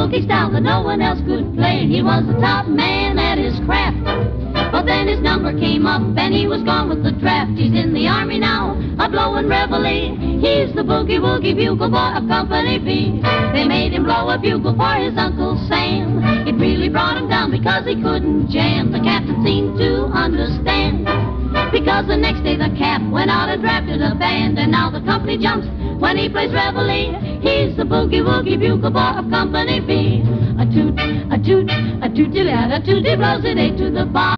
boogie style that no one else could play. He was the top man at his craft. But then his number came up and he was gone with the draft. He's in the army now, a-blowin' reveille. He's the boogie-woogie bugle boy of Company B. They made him blow a bugle for his Uncle Sam. It really brought him down because he couldn't jam. The captain seemed to understand, because the next day the cap went out and drafted a band. And now the company jumps when he plays reveille. He's the boogie-woogie bugle boy of Company B. A toot, a toot, a toot-a-toot, a toot, he blows it 8 to the bar.